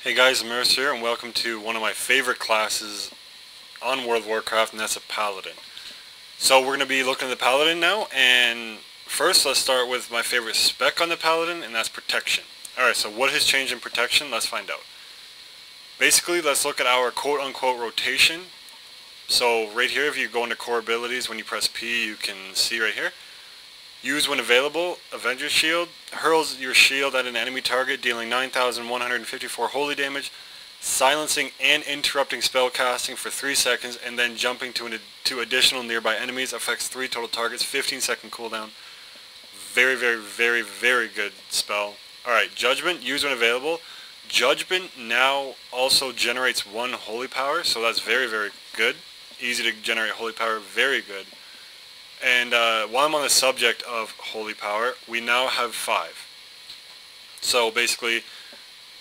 Hey guys, Amiris here, and welcome to one of my favorite classes on World of Warcraft, and that's a Paladin. So we're going to be looking at the Paladin now, and first let's start with my favorite spec on the Paladin, and that's Protection. Alright, so what has changed in Protection? Let's find out. Basically, let's look at our quote-unquote rotation. So right here, if you go into core abilities, when you press P, you can see right here. Use when available, Avenger's Shield, hurls your shield at an enemy target, dealing 9,154 holy damage, silencing and interrupting spell casting for 3 seconds, and then jumping to additional nearby enemies, affects 3 total targets, 15-second cooldown. Very good spell. Alright, Judgment, use when available. Judgment now also generates 1 holy power, so that's very good. Easy to generate holy power, very good. And while I'm on the subject of holy power, we now have 5. So basically,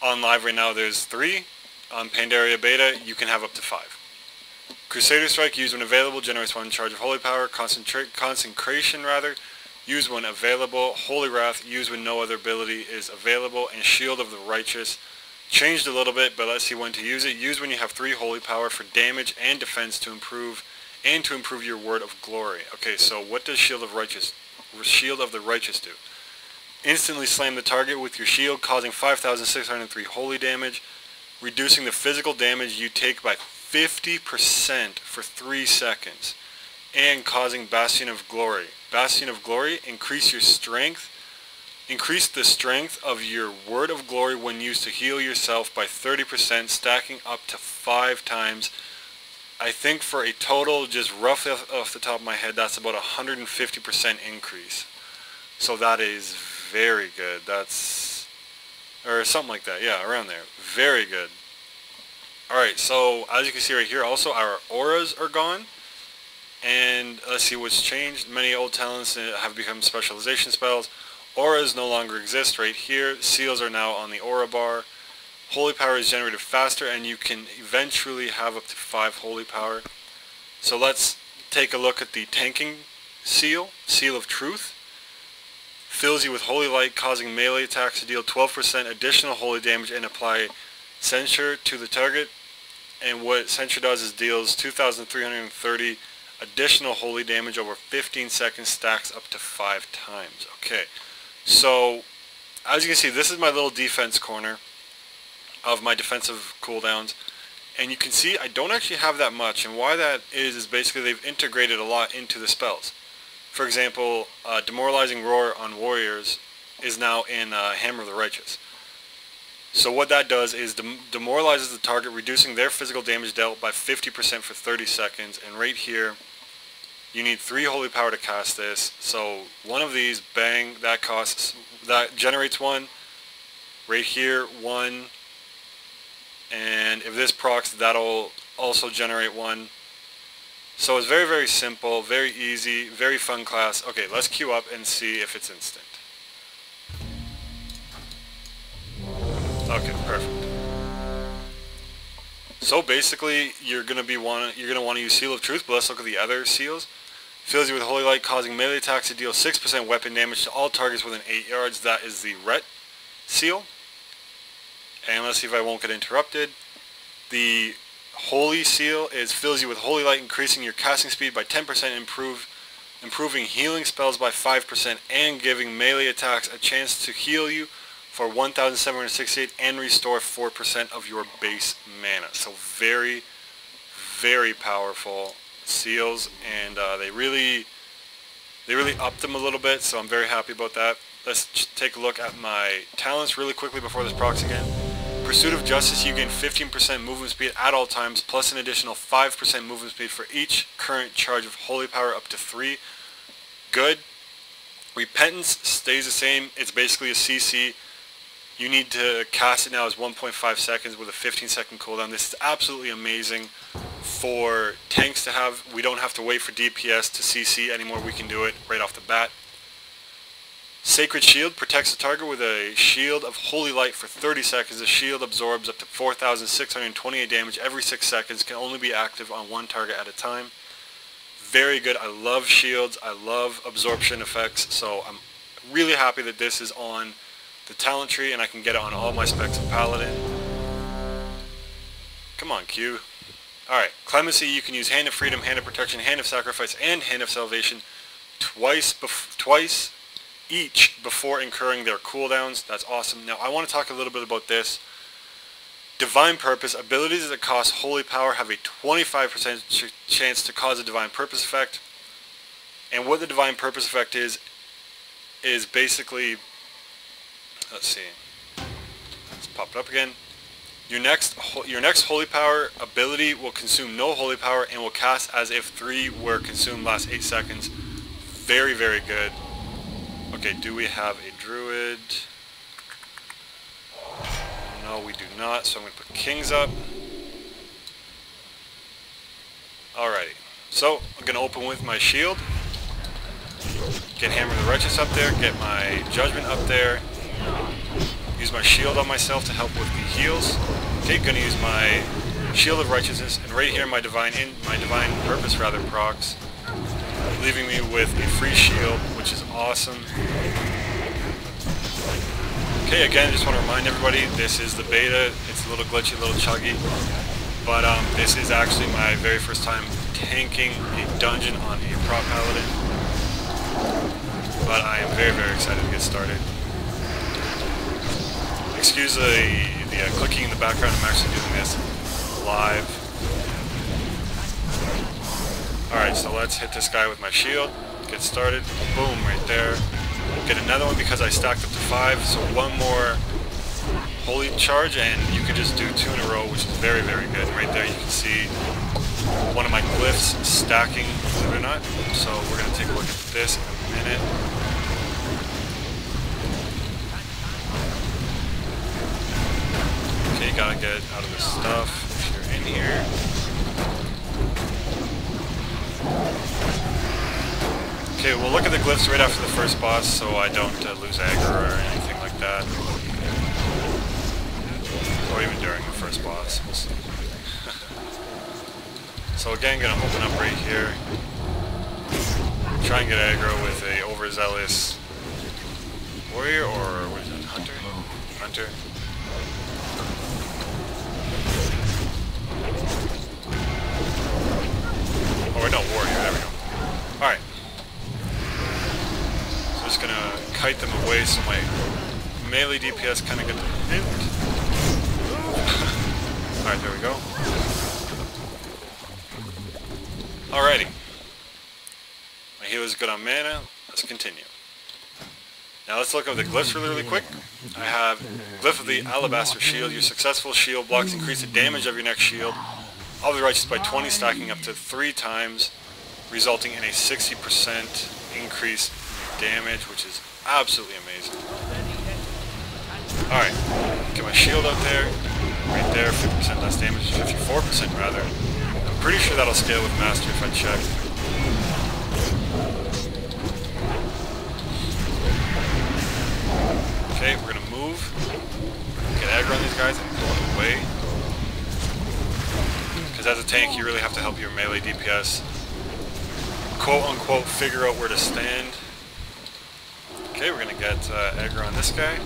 on live right now there's 3. On Pandaria Beta, you can have up to 5. Crusader Strike, use when available, generates 1 charge of holy power. Consecration, use when available. Holy Wrath, use when no other ability is available. And Shield of the Righteous, changed a little bit, but let's see when to use it. Use when you have 3 holy power for damage and defense to improve your Word of Glory. Okay, so what does Shield of the Righteous do? Instantly slam the target with your shield, causing 5,603 holy damage, reducing the physical damage you take by 50% for 3 seconds, and causing Bastion of Glory. Bastion of Glory, increase the strength of your Word of Glory when used to heal yourself by 30%, stacking up to 5 times. I think for a total, just roughly off the top of my head, that's about 150% increase. So that is very good. That's, or something like that, yeah, around there. Very good. Alright, so as you can see right here, also our auras are gone. And let's see what's changed. Many old talents have become specialization spells. Auras no longer exist right here. Seals are now on the aura bar. Holy power is generated faster, and you can eventually have up to 5 holy power. So let's take a look at the tanking seal, Seal of Truth. Fills you with holy light, causing melee attacks to deal 12% additional holy damage and apply censure to the target. And what censure does is deals 2,330 additional holy damage over 15 seconds, stacks up to 5 times. Okay, so as you can see, this is my little defense corner of my defensive cooldowns, and you can see I don't actually have that much, and why that is basically they've integrated a lot into the spells. For example, Demoralizing Roar on warriors is now in Hammer of the Righteous. So what that does is demoralizes the target, reducing their physical damage dealt by 50% for 30 seconds, and right here you need 3 holy power to cast this. So one of these, bang, that generates 1. Right here, 1. And if this procs, that'll also generate 1. So it's very simple, very easy, very fun class. Okay, let's queue up and see if it's instant. Okay, perfect. So basically, you're gonna want to use Seal of Truth, but let's look at the other seals. Fills you with holy light, causing melee attacks to deal 6% weapon damage to all targets within 8 yards. That is the Ret seal. And let's see if I won't get interrupted. The Holy Seal fills you with holy light, increasing your casting speed by 10%, improving healing spells by 5%, and giving melee attacks a chance to heal you for 1,768 and restore 4% of your base mana. So very powerful seals, and they really upped them a little bit, so I'm very happy about that. Let's take a look at my talents really quickly before this procs again. Pursuit of Justice, you gain 15% movement speed at all times, plus an additional 5% movement speed for each current charge of holy power up to 3. Good. Repentance stays the same. It's basically a CC. You need to cast it now as 1.5 seconds with a 15-second cooldown. This is absolutely amazing for tanks to have. We don't have to wait for DPS to CC anymore. We can do it right off the bat. Sacred Shield protects the target with a shield of holy light for 30 seconds. The shield absorbs up to 4,628 damage every 6 seconds. Can only be active on 1 target at a time. Very good. I love shields. I love absorption effects. So I'm really happy that this is on the talent tree and I can get it on all my specs of Paladin. Come on, Q. Alright, Clemency, you can use Hand of Freedom, Hand of Protection, Hand of Sacrifice, and Hand of Salvation twice each before incurring their cooldowns. That's awesome. Now, I want to talk a little bit about this. Divine Purpose. Abilities that cost Holy Power have a 25% chance to cause a Divine Purpose effect. And what the Divine Purpose effect is basically... Let's see. Let's pop it up again. Your next Holy Power ability will consume no Holy Power and will cast as if 3 were consumed last 8 seconds. Very, very good. Okay, do we have a Druid? No, we do not, so I'm going to put Kings up. Alrighty, so I'm going to open with my shield. Get Hammer of the Righteous up there, get my Judgment up there. Use my shield on myself to help with the heals. Okay, going to use my Shield of Righteousness, and right here my Divine Purpose rather procs, leaving me with a free shield, which is awesome. Okay, again, just want to remind everybody, this is the beta. It's a little glitchy, a little chuggy, but this is actually my very first time tanking a dungeon on a prop Paladin. But I am very, very excited to get started. Excuse the clicking in the background, I'm actually doing this live. Alright, so let's hit this guy with my shield, get started, boom, right there. Get another one because I stacked up to 5, so one more holy charge and you can just do 2 in a row, which is very, very good. And right there you can see one of my glyphs stacking, believe it or not. So we're going to take a look at this in a minute. Okay, you gotta get out of this stuff if you're in here. Okay, we'll look at the glyphs right after the first boss so I don't lose aggro or anything like that. Or even during the first boss, we'll see. So again, gonna open up right here. Try and get aggro with a overzealous warrior, or what is it, hunter? Hunter. Oh, no, warrior, there we go. Alright. So just gonna kite them away so my melee DPS kind of gets hit. Alright, there we go. Alrighty. My heal is good on mana. Let's continue. Now let's look at the glyphs really quick. I have Glyph of the Alabaster Shield. Your successful shield blocks increase the damage of your next shield of the Righteous by 20, stacking up to 3 times, resulting in a 60% increase in damage, which is absolutely amazing. Alright, get my shield out there, right there, 50% less damage, 54% rather. I'm pretty sure that'll scale with Master if I check. Okay, we're gonna move, get aggro on these guys and pull them away. Because as a tank, you really have to help your melee DPS quote-unquote figure out where to stand. Okay, we're gonna get aggro on this guy.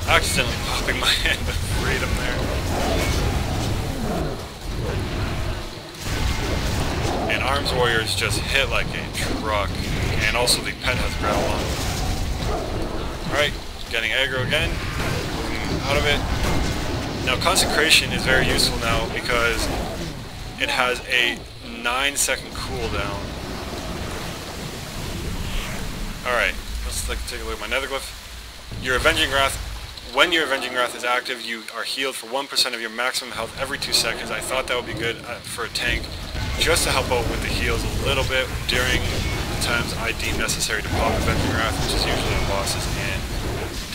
Accidentally popping my hand of freedom there. And Arms Warriors just hit like a truck. And also the pet has grapple on. Alright, getting aggro again. Moving out of it. Now Consecration is very useful now because it has a 9-second cooldown. Alright, let's take a look at my Nether Glyph. Your Avenging Wrath, when your Avenging Wrath is active, you are healed for 1% of your maximum health every 2 seconds. I thought that would be good for a tank, just to help out with the heals a little bit during the times I deem necessary to pop Avenging Wrath, which is usually the bosses, and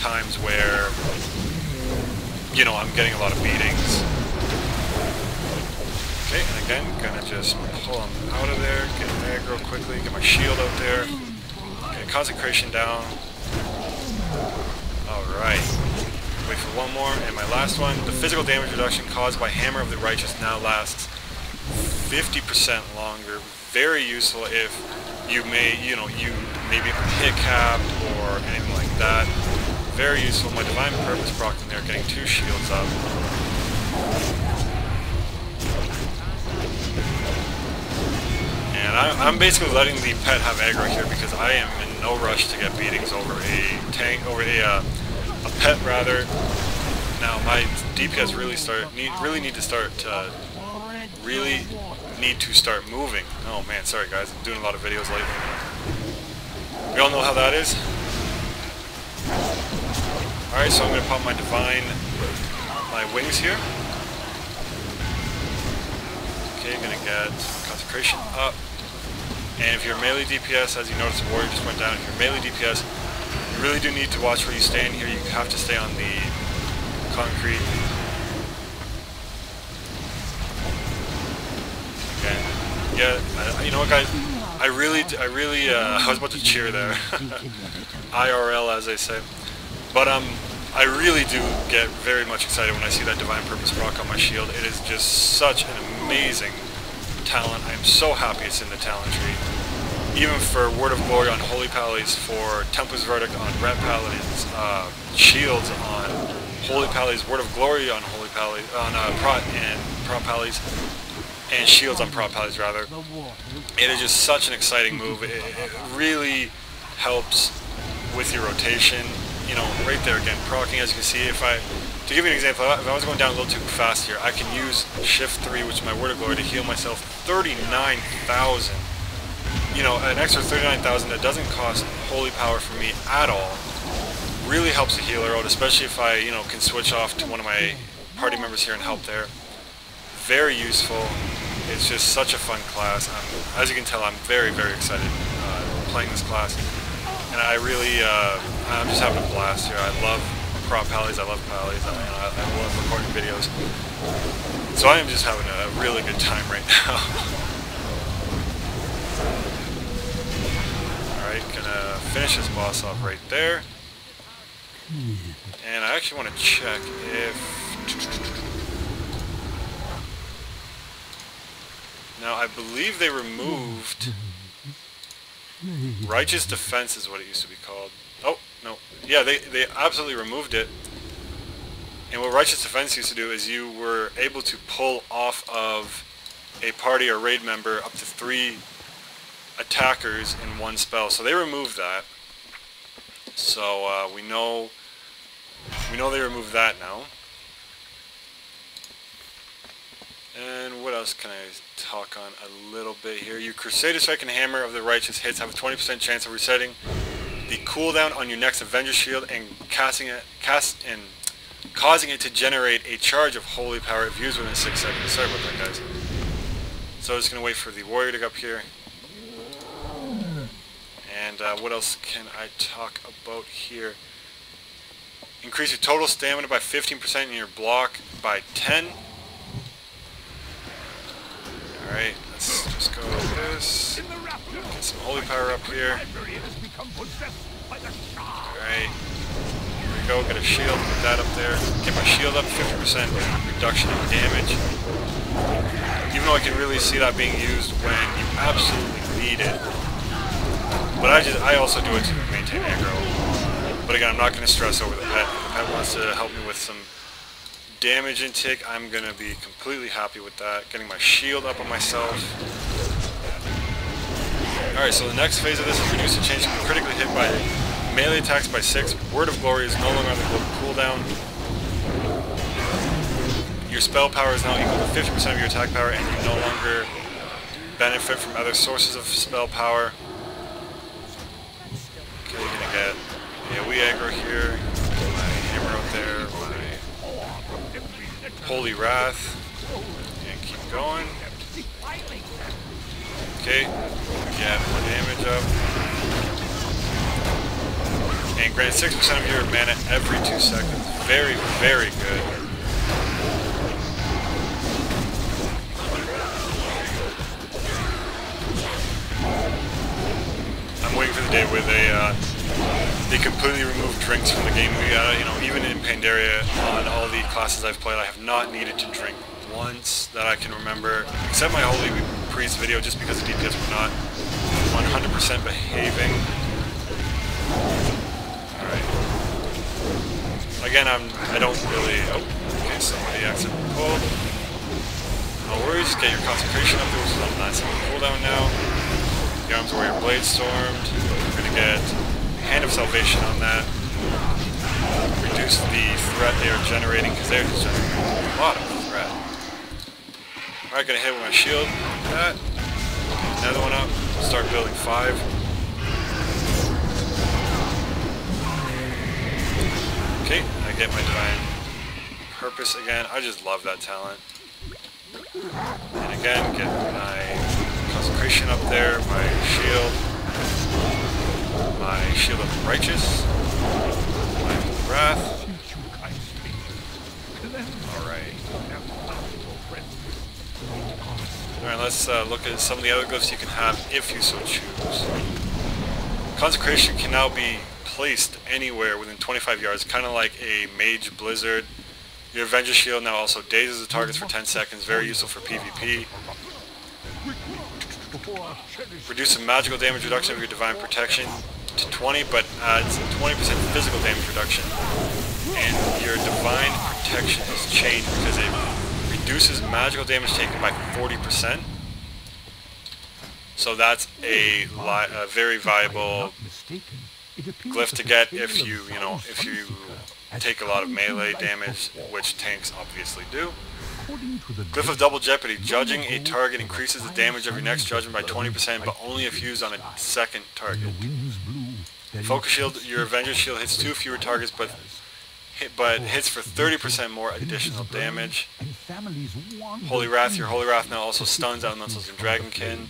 times where, you know, I'm getting a lot of beatings. Okay, and again, gonna just pull him out of there, get aggro quickly, get my shield out there, get Consecration down. Alright, wait for one more, and my last one. The physical damage reduction caused by Hammer of the Righteous now lasts 50% longer. Very useful if you may, you maybe hit capped or anything like that. Very useful. My Divine Purpose proc in there, getting 2 shields up. And I'm basically letting the pet have aggro here because I am in no rush to get beatings over a tank, over a pet rather. Now my DPS really need to start moving. Oh man, sorry guys, I'm doing a lot of videos lately. We all know how that is. Alright, so I'm going to pop my my wings here. Okay, going to get concentration up. And if you're melee DPS, as you notice, the warrior just went down. If you're melee DPS, you really do need to watch where you stand here. You have to stay on the concrete. Okay. Yeah, you know what, guys? I was about to cheer there. IRL, as they say. But I really do get very much excited when I see that Divine Purpose proc on my shield. It is just such an amazing talent. I am so happy it's in the talent tree. Even for Word of Glory on Holy Pallies, for Templar's Verdict on Red Paladins, Shields on Holy Pallies, Word of Glory on Holy Pallies, on Prot and Prot Pallies, and Shields on Prot Pallies rather. It is just such an exciting move. It really helps with your rotation. You know, right there again, proccing, as you can see. To give you an example, if I was going down a little too fast here, I can use Shift 3, which is my Word of Glory, to heal myself 39,000. You know, an extra 39,000 that doesn't cost holy power for me at all. Really helps the healer out, especially if I, you know, can switch off to one of my party members here and help there. Very useful. It's just such a fun class. As you can tell, I'm very, very excited playing this class. And I really, I'm just having a blast here. I love Prot Pallies, I love Pallies, I love recording videos. So I am just having a really good time right now. Alright, gonna finish this boss off right there. And I actually want to check if... Now, I believe they removed... Righteous Defense is what it used to be called. Oh, no. Yeah, they absolutely removed it. And what Righteous Defense used to do is you were able to pull off of a party or raid member up to 3 attackers in one spell. So they removed that. So we know they removed that now. And what else can I talk on a little bit here? Your Crusader Strike and Hammer of the Righteous hits have a 20% chance of resetting the cooldown on your next Avenger Shield and causing it to generate a charge of holy power if used within 6 seconds. Sorry about that, guys. So I'm just going to wait for the warrior to go up here. And what else can I talk about here? Increase your total stamina by 15% and your block by 10. Alright, let's just go like this. Get some holy power up here. Alright, here we go, get a shield, put that up there. Get my shield up, 50% reduction in damage. Even though I can really see that being used when you absolutely need it. But I also do it to maintain aggro. But again, I'm not going to stress over the pet. If the pet wants to help me with some damage intake, I'm going to be completely happy with that. Getting my shield up on myself. Alright, so the next phase of this is reduce the chance to be critically hit by melee attacks by 6. Word of Glory is no longer on the global cooldown. Your spell power is now equal to 50% of your attack power, and you no longer benefit from other sources of spell power. Okay, you're going to get AoE aggro here. My hammer out there. Holy Wrath, and keep going. Okay, get more damage up. And grant 6% of your mana every 2 seconds. Very, very good. I'm waiting for the day where they completely removed drinks from the game. You know, even in Pandaria, on all the classes I've played, I have not needed to drink once that I can remember, except my Holy Priest video, just because the DPS were not 100% behaving. Alright. Again, I don't really... Oh, okay, somebody accidentally pulled. No worries, get your concentration up there, which is on 9 second cooldown now. The Arms Warrior Blade Stormed. We're going to get Hand of Salvation on that. Reduce the threat they are generating, because they're just generating a lot of threat. Alright, going to hit with my shield. Like that. Another one up. Start building 5. Okay, I get my Divine Purpose again. I just love that talent. And again, get my Consecration up there, my shield of the Righteous, my Wrath. Alright, let's look at some of the other glyphs you can have if you so choose. Consecration can now be placed anywhere within 25 yards, kind of like a Mage Blizzard. Your Avenger Shield now also dazes the targets for 10 seconds, very useful for PvP. Reduce the magical damage reduction of your Divine Protection to 20, but adds 20% physical damage reduction. And your Divine Protection is changed because it reduces magical damage taken by 40%. So that's a very viable glyph to get if you take a lot of melee damage, which tanks obviously do. Glyph of Double Jeopardy. Judging a target increases the damage of your next judgment by 20%, but only if used on a second target. Focus Shield. Your Avenger Shield hits 2 fewer targets, but hits for 30% more additional damage. Holy Wrath. Your Holy Wrath now also stuns Elementals and Dragonkin.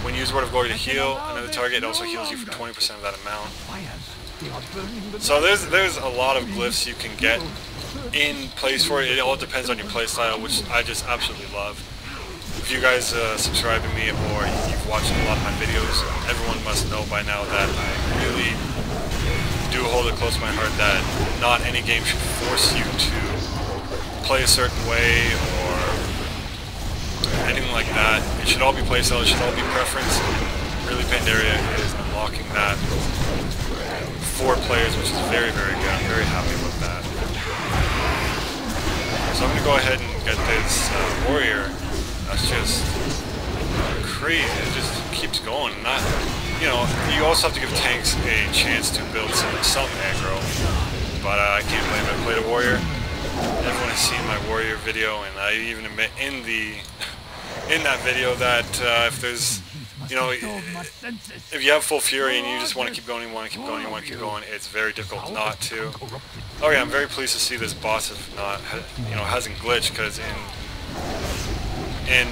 When you use Word of Glory to heal another target, it also heals you for 20% of that amount. So there's a lot of glyphs you can get in place for it. It all depends on your playstyle, which I just absolutely love. If you guys subscribe to me or you've watched a lot of my videos, everyone must know by now that I really do hold it close to my heart that not any game should force you to play a certain way or anything like that. It should all be playstyle, it should all be preference, and really Pandaria is unlocking that for players, which is very, very good. I'm very happy about that. So I'm going to go ahead and get this warrior. That's just crazy. It just keeps going. You also have to give tanks a chance to build some aggro, but I can't blame it. I played a warrior. Everyone has seen my warrior video, and I even admit in that video that if there's, if you have full fury and you just want to keep going, you want to keep going, you want to keep going, it's very difficult not to. Oh yeah, I'm very pleased to see this boss hasn't glitched, because in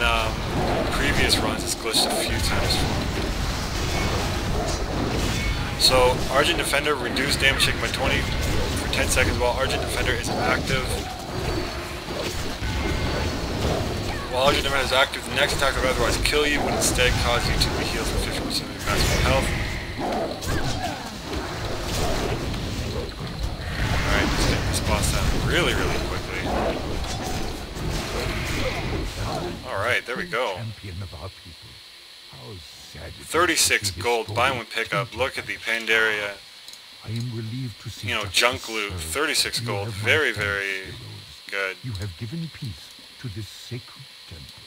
previous runs it's glitched a few times. So Argent Defender, reduced damage taken by 20 for 10 seconds while Argent Defender is active. While Argent Defender is active, the next attack would otherwise kill you, would instead cause you to be healed for 50% of your maximum health. Alright, let's get this boss down really, really quickly. Alright, there we go. 36 gold, buy one pickup. Look at the Pandaria, junk loot. 36 gold, very, very good. You have given peace to this sacred temple.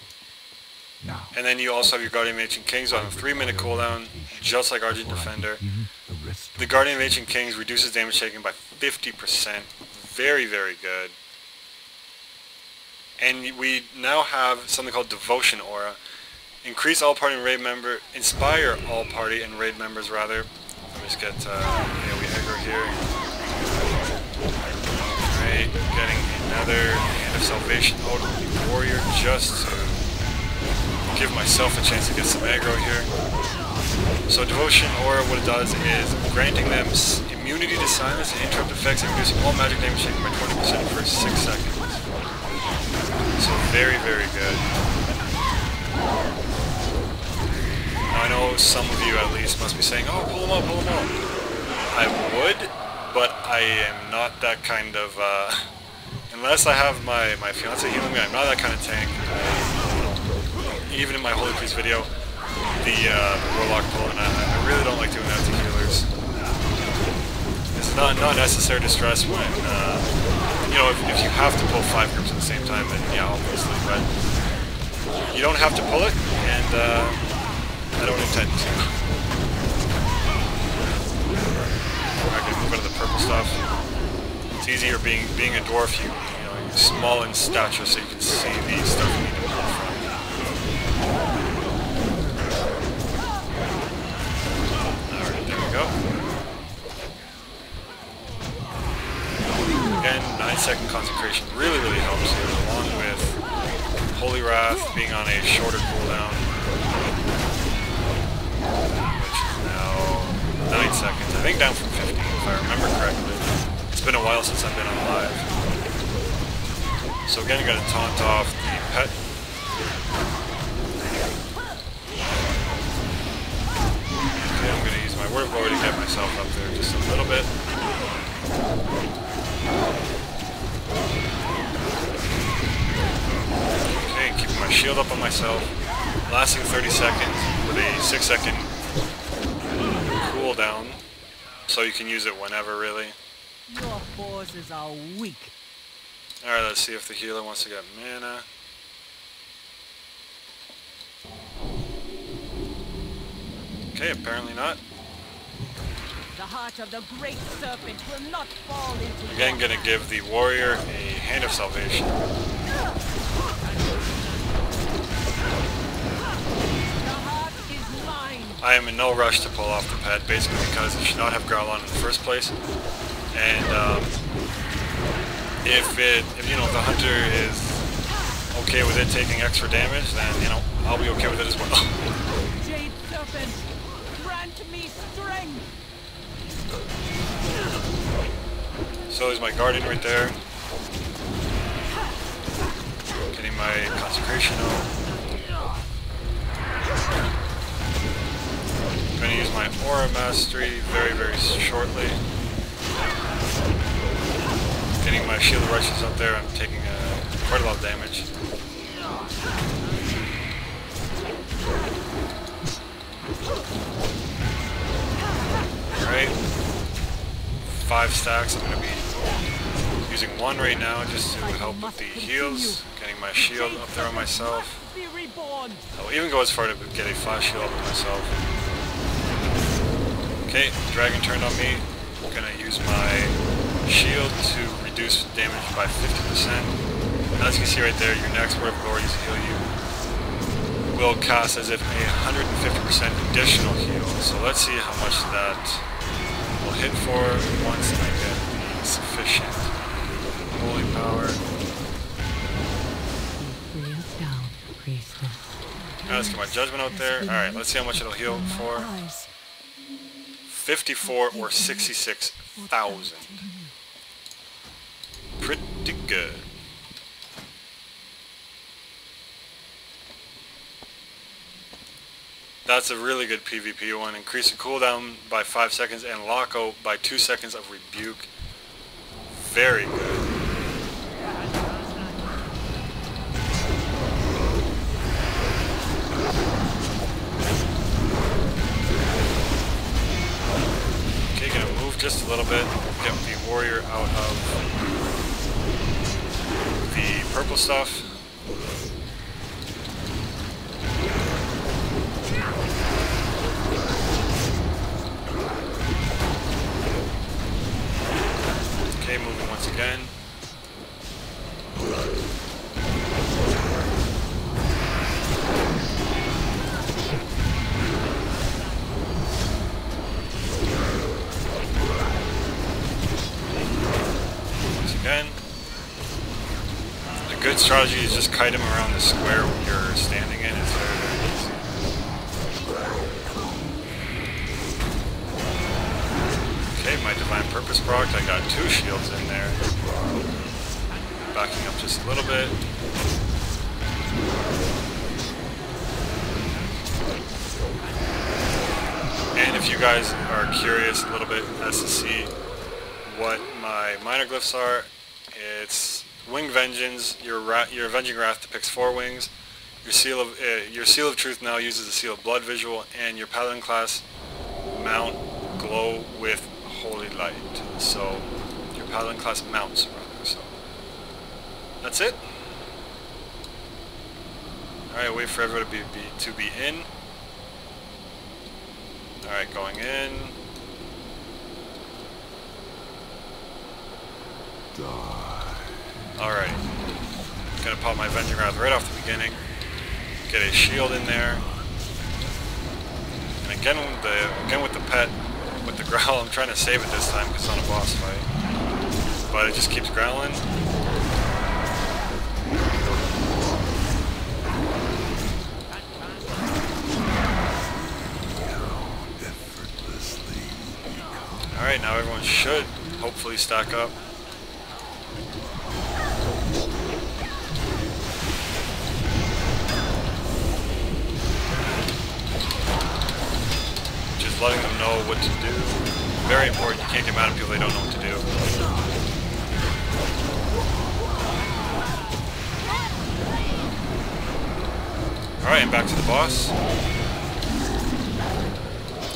Now, and then you also have your Guardian of Ancient Kings on a 3-minute cooldown, just like Argent Defender. The Guardian of Ancient Kings reduces damage taken by 50%. Very, very good. And we now have something called Devotion Aura. Increase all party and raid member, inspire all party and raid members rather. Let me just get AoE aggro here. Alright, getting another Hand of Salvation out of the warrior just to give myself a chance to get some aggro here. So Devotion Aura, what it does is granting them immunity to silence and interrupt effects and reducing all magic damage taken by 20% for 6 seconds. So very, very good. Now I know some of you at least must be saying, oh, pull him up, pull him up. I would, but I am not that kind of, unless I have my fiance healing me, I'm not that kind of tank. Even in my Holy Priest video, the Warlock pull, and I really don't like doing that to healers. It's not necessary to stress when, if you have to pull 5 groups at the same time, then yeah, obviously, but You don't have to pull it, and I don't intend to. I can move into the purple stuff. It's easier being a dwarf. You know, you're small in stature, so you can see the stuff you need to pull from. Alright, there we go. Again, 9-second consecration really helps here, along with Holy Wrath being on a shorter cooldown, which is now 9 seconds. I think down from 15, if I remember correctly. It's been a while since I've been on live. So again, I'm going to taunt off the pet. Okay, I'm going to use my Word of Glory to get myself up there just a little bit. Okay, keeping my shield up on myself. Lasting 30 seconds with a 6-second cooldown. So you can use it whenever, really. Your forces are weak. Alright, let's see if the healer wants to get mana. Okay, apparently not. The heart of the great serpent will not fall into Again, gonna give the warrior a Hand of Salvation. The heart is mine. I am in no rush to pull off the pet, basically because it should not have growl on in the first place. And if you know, the hunter is okay with it taking extra damage, then you know I'll be okay with it as well. Jade serpent, grant me strength. So is my guardian right there. Getting my consecration out. I'm going to use my aura mastery very shortly. Getting my shield of righteousness up there. I'm taking quite a lot of damage. Alright. 5 stacks. I'm going to be using 1 right now just to help with the heals. Getting my shield up there on myself. I'll even go as far to get a flash shield up on myself. Okay, dragon turned on me. I'm going to use my shield to reduce damage by 50%. As you can see right there, your next Word of Glory to heal you will cast as if a 150% additional heal. So let's see how much that will hit for once I get the sufficient holy power. Now let's get my judgment out there. Alright, let's see how much it'll heal for. 54 or 66,000. Pretty good. That's a really good PvP one. Increase the cooldown by 5 seconds and lockout by 2 seconds of rebuke. Very good. Okay, gonna move just a little bit. Get the warrior out of the purple stuff. Okay, moving once again. Once again. A good strategy is just kite him around the square you're standing in. It's very easy. Okay, my Divine Purpose proc, I got 2 shields in there. Backing up just a little bit. And if you guys are curious a little bit as to see what my minor glyphs are, it's Winged Vengeance, your Avenging Wrath depicts 4 wings, your Seal of Truth now uses the Seal of Blood visual, and your Paladin class mount glow with Holy Light. So your Paladin class mounts rather. So that's it. Alright, wait for everybody to be in. Alright, going in. Alright. Gonna pop my Avenging Wrath right off the beginning. Get a shield in there. And again with the pet, with the growl, I'm trying to save it this time because it's on a boss fight. But it just keeps growling. Alright, now everyone should hopefully stack up. Just letting them know what to do. Very important, you can't get mad at people they don't know what to do. Alright, and back to the boss.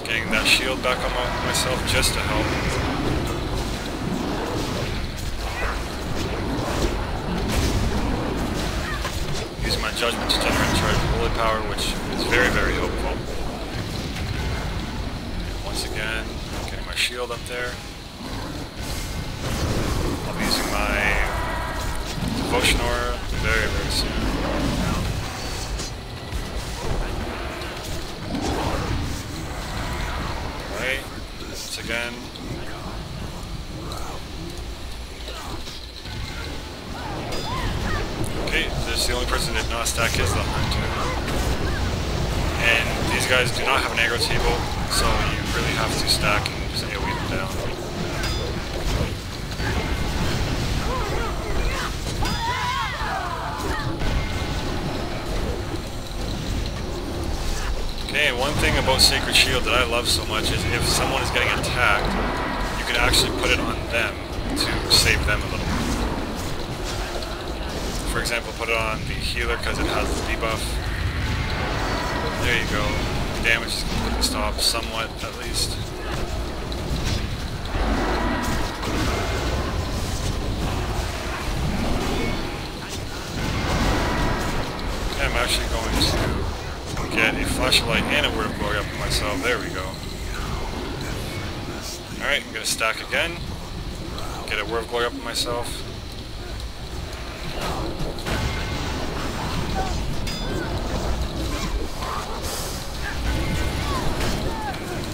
Getting that shield back on myself just to help. Using my judgment to generate charge of holy power, which is very, very helpful. And once again, getting my shield up there. I'll be using my devotion aura very, very soon. Once again. Okay, this the only person that did not stack is the hunter. And these guys do not have an aggro table, so you really have to stack and just AoE them down. Okay, one thing about Sacred Shield that I love so much is if someone is getting attacked, you can actually put it on them to save them a little bit. For example, put it on the healer because it has the debuff. There you go. The damage is completely stopped, somewhat at least. Okay, I'm actually going to get a flashlight and a word of glory up for myself. There we go. Alright, I'm going to stack again. Get a word of glory up for myself.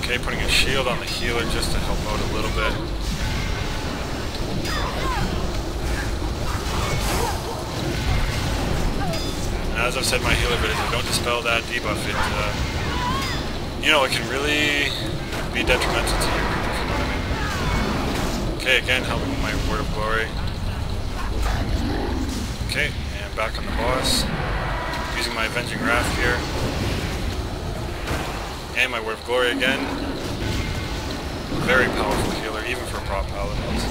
Okay, putting a shield on the healer just to help out a little bit. As I've said in my healer videos, if you don't dispel that debuff, it can really be detrimental to you, if you know what I mean. Okay, again, helping with my word of glory. Okay, and back on the boss. Using my Avenging Wrath here. And my word of glory again. Very powerful healer, even for prop paladins.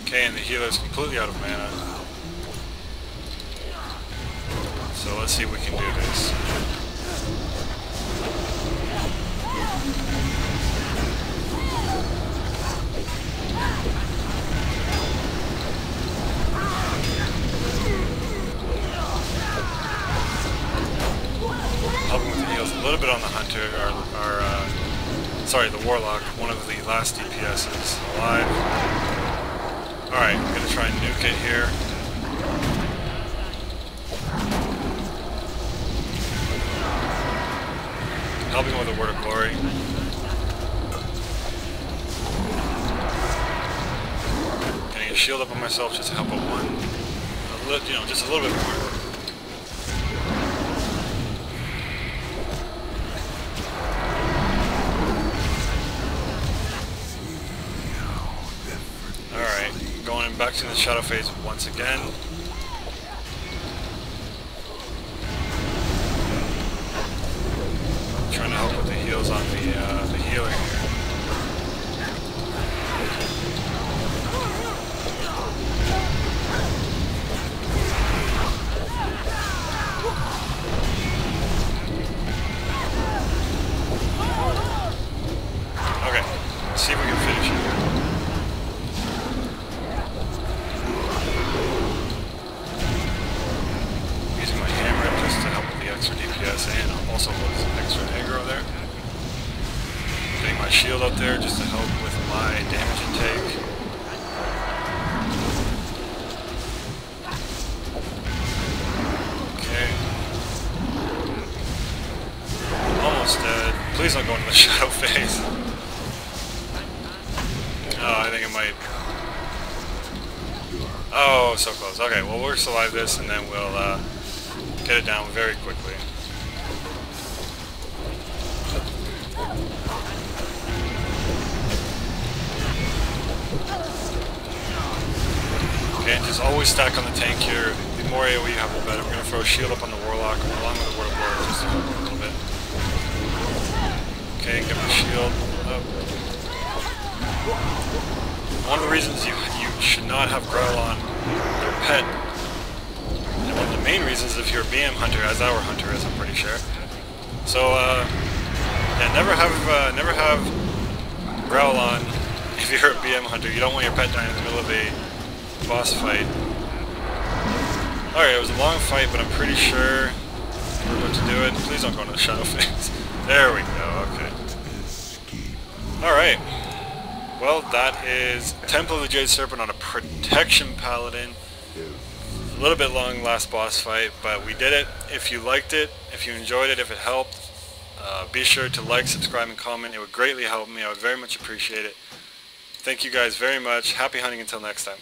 Okay, and the healer is completely out of mana. So let's see if we can do this. Helping with the heals a little bit on the hunter, sorry, the warlock, one of the last DPSs alive. Alright, I'm going to try and nuke it here. Helping with a word of glory. Getting a shield up on myself just to help out one. Just a little bit more. Going back to the shadow phase once again. Trying to help with the heals on the healer here. finish it here. Using my hammer just to help with the extra DPS and also with some extra aggro there. Getting my shield up there just to help with my damage intake. Okay. Almost dead. Please don't go into the shadow phase. Oh, I think it might. Oh, so close. Okay, well we'll survive this and then we'll get it down very quickly. Okay, just always stack on the tank here. The more AoE you have, the better. I'm going to throw a shield up on the Warlock along with the Word of War just to help a little bit. Okay, get my shield up. One of the reasons you should not have Growl on your pet, and one of the main reasons if you're a BM hunter, as our hunter is, I'm pretty sure. So, yeah, never have Growl on if you're a BM hunter. You don't want your pet dying in the middle of a boss fight. Alright, it was a long fight, but I'm pretty sure we're about to do it. Please don't go into the shadow phase. There we go, okay. Alright. Well, that is Temple of the Jade Serpent on a Protection Paladin. A little bit long last boss fight, but we did it. If you liked it, if you enjoyed it, if it helped, be sure to like, subscribe, and comment. It would greatly help me. I would very much appreciate it. Thank you guys very much. Happy hunting until next time.